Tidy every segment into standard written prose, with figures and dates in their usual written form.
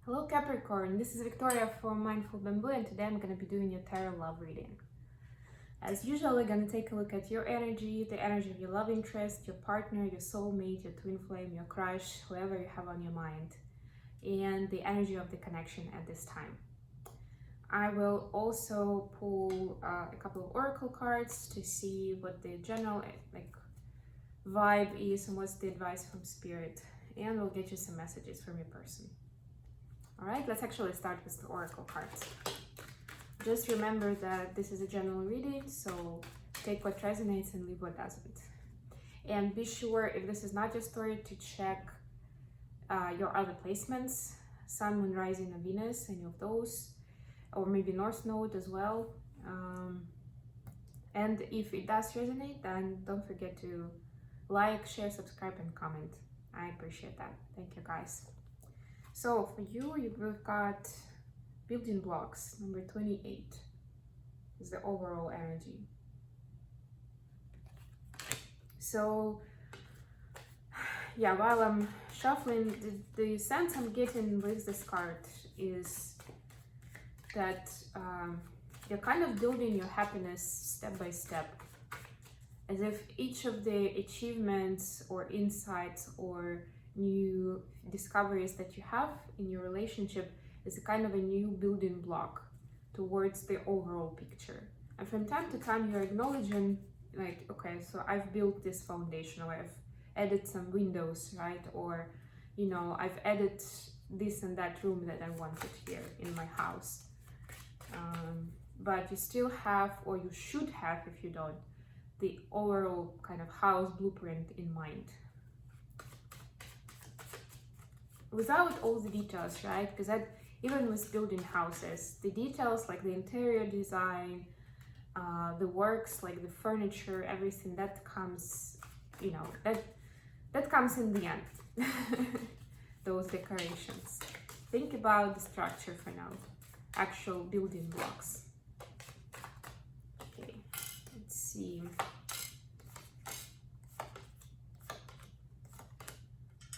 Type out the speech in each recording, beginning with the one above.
Hello Capricorn, this is Victoria from Mindful Bamboo, and today I'm going to be doing your tarot love reading. As usual, we're going to take a look at your energy, the energy of your love interest, your partner, your soulmate, your twin flame, your crush, whoever you have on your mind, and the energy of the connection at this time. I will also pull a couple of oracle cards to see what the general vibe is and what's the advice from spirit, and we'll get you some messages from your person. All right, let's actually start with the oracle cards. Just remember that this is a general reading, so take what resonates and leave what doesn't. And be sure, if this is not your story, to check your other placements, Sun, Moon, Rising, and Venus, any of those, or maybe North Node as well. And if it does resonate, then don't forget to like, share, subscribe, and comment. I appreciate that. Thank you, guys. So for you, you've got building blocks, number 28 is the overall energy. So yeah, while I'm shuffling, the sense I'm getting with this card is that you're kind of building your happiness step by step, as if each of the achievements or insights or new discoveries that you have in your relationship is a kind of a new building block towards the overall picture. And from time to time you're acknowledging, like, okay, so I've built this foundation, or I've added some windows, right? Or, you know, I've added this and that room that I wanted here in my house. But you still have, or you should have, if you don't, the overall kind of house blueprint in mind. Without all the details, right? Because that, even with building houses, the details like the interior design, the works like the furniture, everything that comes, you know, that comes in the end. Those decorations. Think about the structure for now, actual building blocks. Okay, let's see.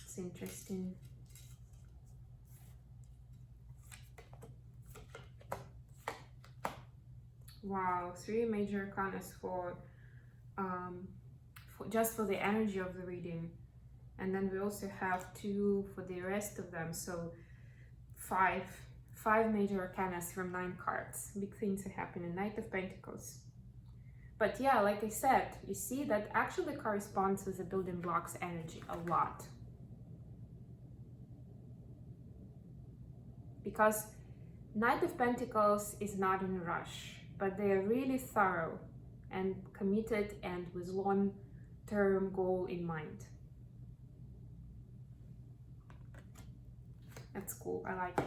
It's interesting. Wow, 3 major arcanas for just for the energy of the reading, and then we also have 2 for the rest of them, so 5 major arcanas from 9 cards. Big things are happening. Knight of Pentacles. But yeah, like I said, you see that actually corresponds with the building blocks energy a lot, because Knight of Pentacles is not in a rush, but they are really thorough and committed and with long-term goal in mind. That's cool, I like it.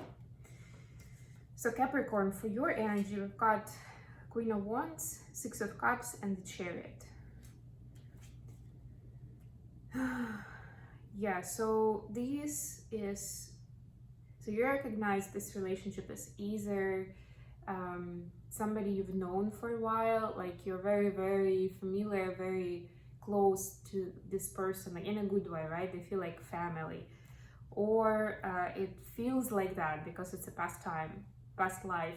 So Capricorn, for your energy, we've got Queen of Wands, 6 of Cups, and the Chariot. Yeah, so this is, so you recognize this relationship as either somebody you've known for a while, like you're very, very familiar, very close to this person, like in a good way, right? They feel like family. Or it feels like that because it's a past life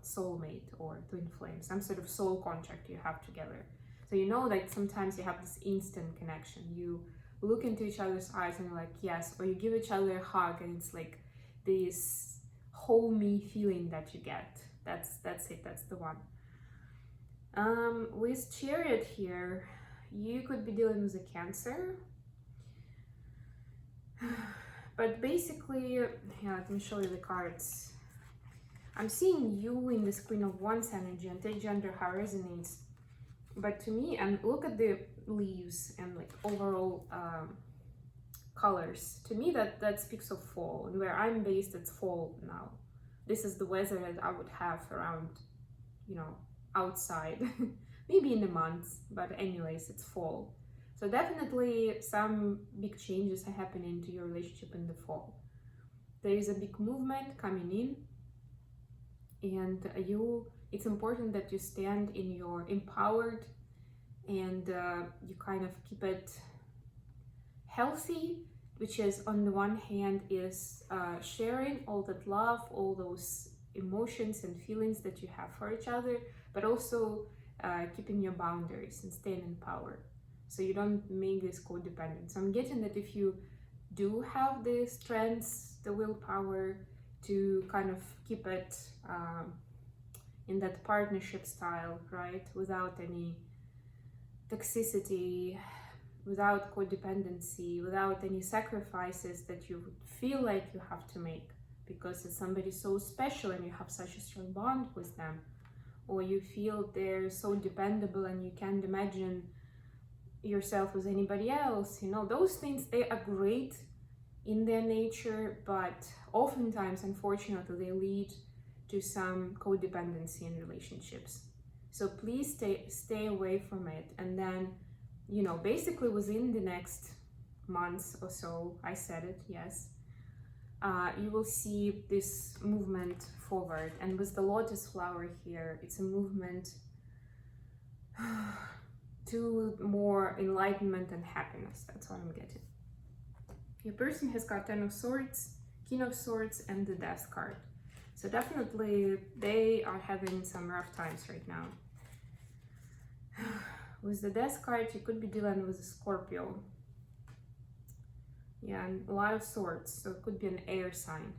soulmate or twin flame, some sort of soul contract you have together. So you know that sometimes you have this instant connection. You look into each other's eyes and you're like, yes, or you give each other a hug and it's like this homey feeling that you get. That's it, that's the one. With Chariot here, you could be dealing with a Cancer. But basically, yeah, let me show you the cards. I'm seeing you in this Queen of Wands energy, and take gender how it resonates. But to me, and look at the leaves and like overall colors. To me, that speaks of fall, and where I'm based, it's fall now. This is the weather that I would have around, you know, outside, maybe in a month, but anyways, it's fall. So definitely some big changes are happening to your relationship in the fall. There is a big movement coming in, and it's important that you stand in your empowered and you kind of keep it healthy which is on the one hand is sharing all that love, all those emotions and feelings that you have for each other, but also keeping your boundaries and staying in power, so you don't make this codependent. So I'm getting that if you do have the strength, the willpower to kind of keep it in that partnership style, right, without any toxicity, without codependency, without any sacrifices that you would feel like you have to make because it's somebody so special and you have such a strong bond with them, or you feel they're so dependable and you can't imagine yourself with anybody else. You know, those things, they are great in their nature, but oftentimes, unfortunately, they lead to some codependency in relationships. So please stay away from it. And then, you know, basically within the next months or so, I said it, yes, you will see this movement forward. And with the lotus flower here, it's a movement to more enlightenment and happiness. That's what I'm getting. Your person has got Ten of Swords, King of Swords, and the Death card. So definitely they are having some rough times right now. With the Death card, you could be dealing with a Scorpio. Yeah, and a lot of swords, so it could be an air sign.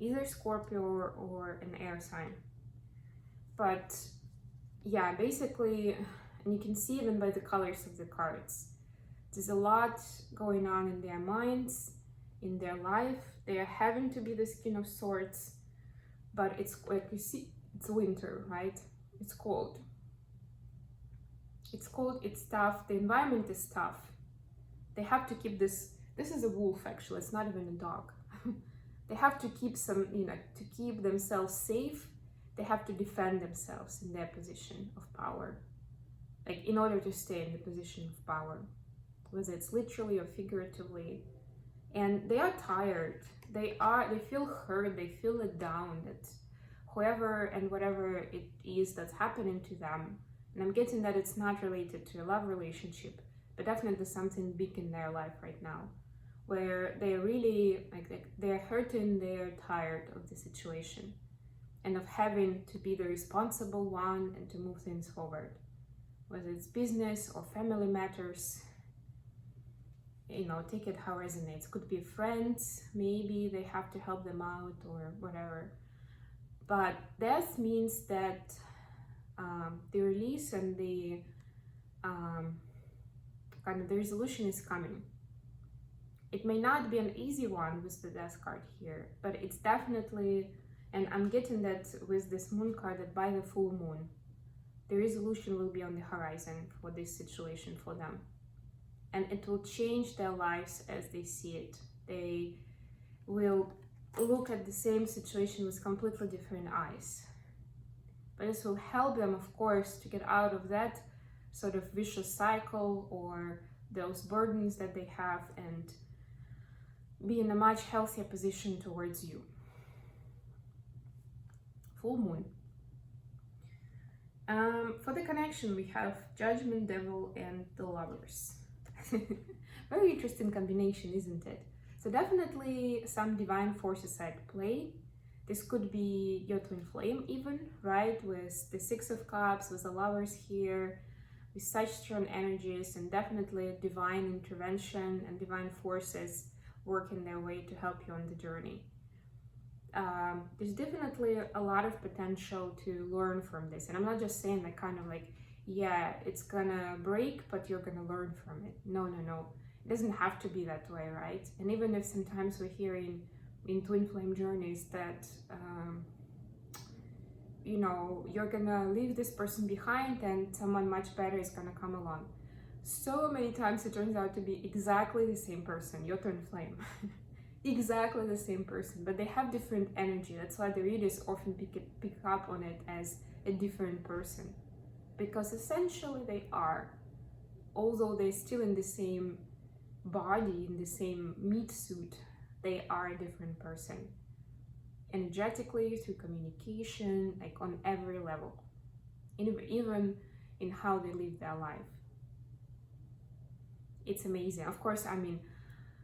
Either Scorpio or an air sign. But yeah, basically, and you can see even by the colors of the cards, there's a lot going on in their minds, in their life. They are having to be the King of Swords, but it's like you see, it's winter, right? It's cold. It's cold, it's tough, the environment is tough. They have to keep this is a wolf actually, it's not even a dog. They have to keep some, you know, to keep themselves safe, they have to defend themselves in their position of power. Like in order to stay in the position of power, whether it's literally or figuratively. And they are tired, they feel hurt, they feel let down, that whoever and whatever it is that's happening to them, and I'm getting that it's not related to a love relationship, but definitely something big in their life right now, where they're really, they're hurting, they're tired of the situation, and of having to be the responsible one and to move things forward. Whether it's business or family matters, you know, take it how it resonates. Could be friends, maybe they have to help them out or whatever. But death means that the release and the kind of the resolution is coming. It may not be an easy one with the Death card here, but it's definitely, and I'm getting that with this Moon card, that by the full moon, the resolution will be on the horizon for this situation for them. And it will change their lives as they see it. They will look at the same situation with completely different eyes. But this will help them, of course, to get out of that sort of vicious cycle or those burdens that they have, and be in a much healthier position towards you. Full moon. For the connection, we have Judgment, Devil, and the Lovers. Very interesting combination, isn't it? So definitely some divine forces at play. This could be your twin flame even, right? With the Six of Cups, with the Lovers here, with such strong energies, and definitely divine intervention and divine forces working their way to help you on the journey. There's definitely a lot of potential to learn from this. And I'm not just saying that kind of like, yeah, it's gonna break, but you're gonna learn from it. No. It doesn't have to be that way, right? And even if sometimes we're hearing in twin flame journeys that, you know, you're gonna leave this person behind and someone much better is gonna come along. So many times it turns out to be exactly the same person, your twin flame. Exactly the same person, but they have different energy. That's why the readers often pick up on it as a different person, because essentially they are, although they're still in the same body, in the same meat suit, they are a different person, energetically, through communication, like on every level, even in how they live their life. It's amazing. Of course, I mean,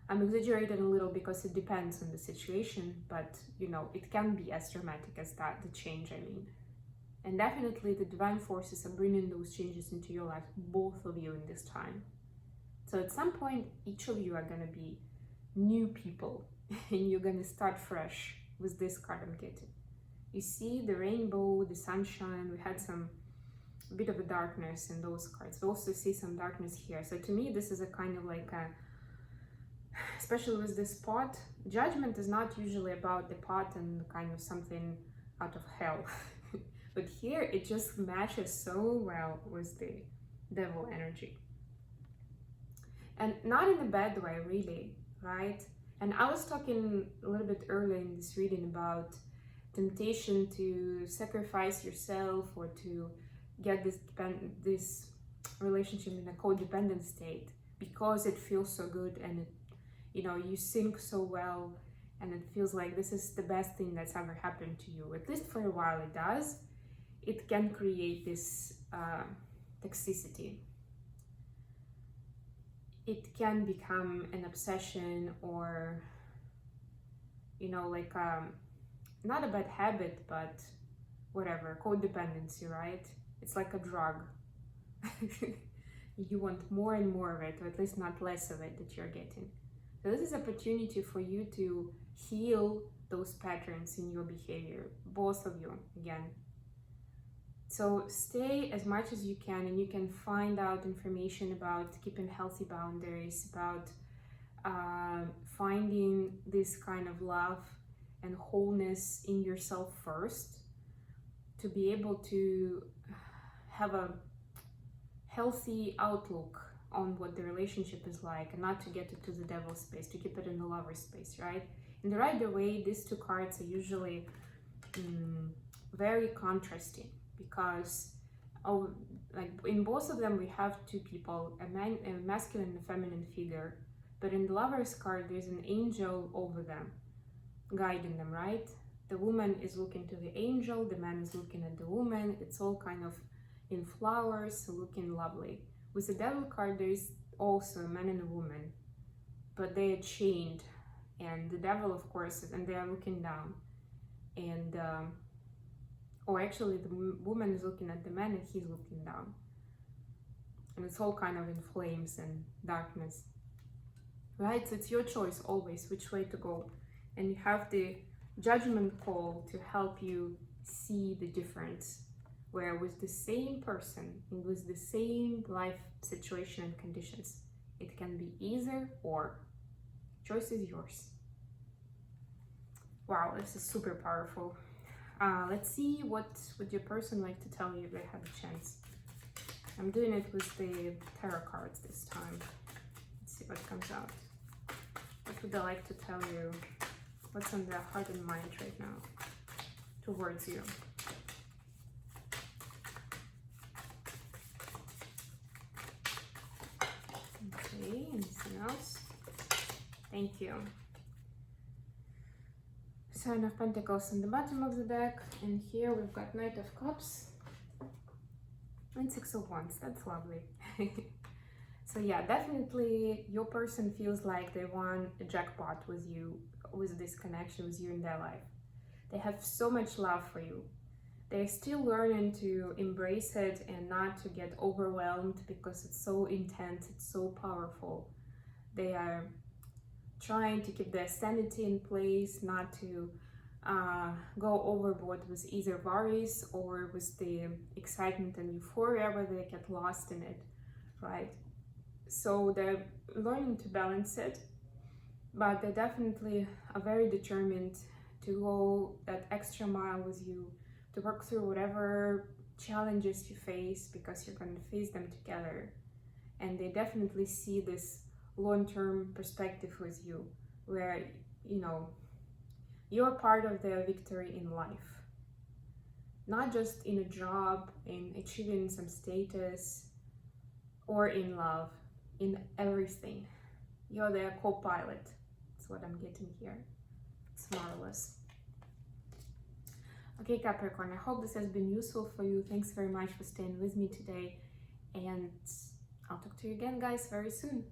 I'm exaggerating a little because it depends on the situation, but you know, it can be as dramatic as that, the change, I mean. And definitely the divine forces are bringing those changes into your life, both of you in this time. So at some point, each of you are going to be new people and you're going to start fresh with this card I'm getting. You see the rainbow, the sunshine, we had a bit of a darkness in those cards. We also see some darkness here. So to me, this is a kind of like a, especially with this pot, judgment is not usually about the pot and kind of something out of hell. But here it just matches so well with the devil energy. And not in a bad way, really, right? And I was talking a little bit earlier in this reading about temptation to sacrifice yourself or to get this relationship in a codependent state because it feels so good and it, you know, you sync so well and it feels like this is the best thing that's ever happened to you. At least for a while it does. It can create this toxicity. It can become an obsession or, you know, like not a bad habit, but whatever, codependency, right? It's like a drug. You want more and more of it, or at least not less of it that you're getting. So this is an opportunity for you to heal those patterns in your behavior, both of you, again. So stay as much as you can, and you can find out information about keeping healthy boundaries, about finding this kind of love and wholeness in yourself first, to be able to have a healthy outlook on what the relationship is like, and not to get it to the devil space, to keep it in the lover space, right? In the right way, these two cards are usually very contrasting, because like in both of them we have two people, a masculine and a feminine figure, but in the Lover's card there's an angel over them, guiding them, right? The woman is looking to the angel, the man is looking at the woman. It's all kind of in flowers, looking lovely. With the Devil card there is also a man and a woman, but they are chained, and the devil, of course, and they are looking down, and or actually the woman is looking at the man and he's looking down, and it's all kind of in flames and darkness, right? So it's your choice always which way to go, and you have the judgment call to help you see the difference, where with the same person and with the same life situation and conditions, it can be either or. Choice is yours. Wow, this is super powerful. Let's see what would your person like to tell you if they have a chance. I'm doing it with the tarot cards this time. Let's see what comes out. What would they like to tell you? What's on their heart and mind right now towards you? Okay, anything else? Thank you. Sign of Pentacles on the bottom of the deck, and here we've got Knight of Cups and Six of Wands. That's lovely. So yeah, definitely your person feels like they won a jackpot with you, with this connection with you in their life. They have so much love for you. They're still learning to embrace it and not to get overwhelmed because it's so intense, it's so powerful. They are trying to keep their sanity in place, not to go overboard with either worries or with the excitement and euphoria where they get lost in it, right? So they're learning to balance it, but they definitely are very determined to go that extra mile with you, to work through whatever challenges you face, because you're going to face them together. And they definitely see this long-term perspective with you, where, you know, you're part of their victory in life, not just in a job, in achieving some status, or in love, in everything. You're their co-pilot. That's what I'm getting here. It's marvelous. Okay, Capricorn, I hope this has been useful for you. Thanks very much for staying with me today, and I'll talk to you again, guys, very soon.